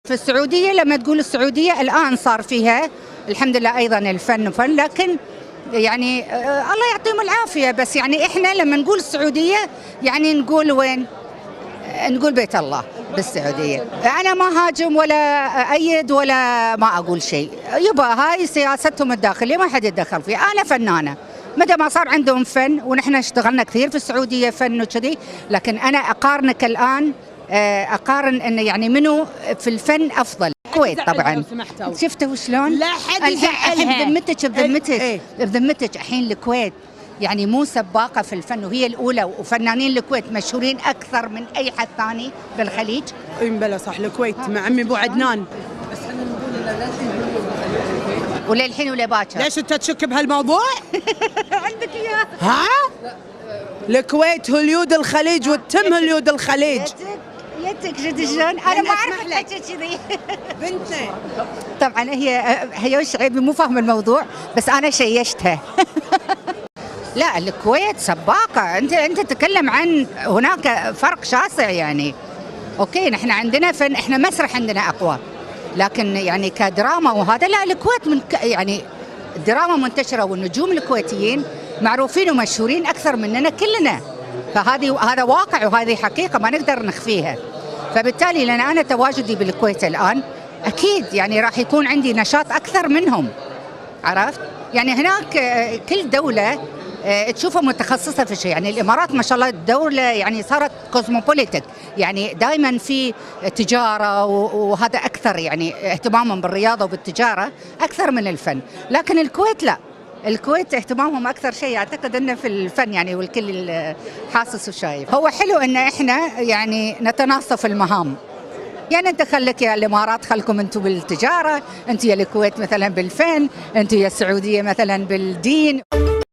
في السعودية لما تقول السعودية الآن صار فيها الحمد لله أيضا الفن فن، لكن يعني الله يعطيهم العافية. بس يعني إحنا لما نقول السعودية يعني نقول وين؟ نقول بيت الله بالسعودية. أنا ما هاجم ولا أيد ولا ما أقول شيء، يبا هاي سياستهم الداخلية ما حد يتدخل فيها. أنا فنانة متى ما صار عندهم فن، ونحن اشتغلنا كثير في السعودية فن وكذي، لكن أنا أقارنك الآن أقارن إنه يعني منو في الفن أفضل. الكويت طبعا شفتوا شلون؟ لا حد يزعلها. بذمتك الحين الكويت يعني مو سباقة في الفن وهي الأولى، وفنانين الكويت مشهورين أكثر من أي حد ثاني بالخليج. اي بلا صح، الكويت مع عمي ابو عدنان. بس احنا نقول انه للحين وللحين ولا باكر. ليش انت تشك بهالموضوع؟ عندك إياه. ها؟ الكويت هوليود الخليج وتتم هوليود الخليج. يتك شد شلون؟ أنا ما أعرف الحكي كذي. بنتي طبعا هي وش عيبي مو فاهمة الموضوع، بس أنا شيشتها. لا الكويت سباقة، أنت تتكلم عن هناك فرق شاسع يعني. أوكي نحن عندنا فن، إحنا مسرح عندنا أقوى، لكن يعني كدراما وهذا لا، الكويت من يعني الدراما منتشرة والنجوم الكويتيين معروفين ومشهورين أكثر مننا كلنا، هذا واقع وهذه حقيقة ما نقدر نخفيها. فبالتالي لأن أنا تواجدي بالكويت الآن أكيد يعني راح يكون عندي نشاط أكثر منهم، عرفت؟ يعني هناك كل دولة تشوفها متخصصة في شيء. يعني الإمارات ما شاء الله دولة يعني صارت كوزموبوليتك، يعني دائما في تجارة وهذا أكثر يعني اهتماما بالرياضة وبالتجارة أكثر من الفن. لكن الكويت لا، الكويت اهتمامهم أكثر شيء أعتقد أنه في الفن يعني، والكل حاسس وشايف. هو حلو أن إحنا يعني نتناصف المهام، يعني أنت خلك يا الإمارات خلكم أنتم بالتجارة، أنتم يا الكويت مثلا بالفن، أنتم يا السعودية مثلا بالدين.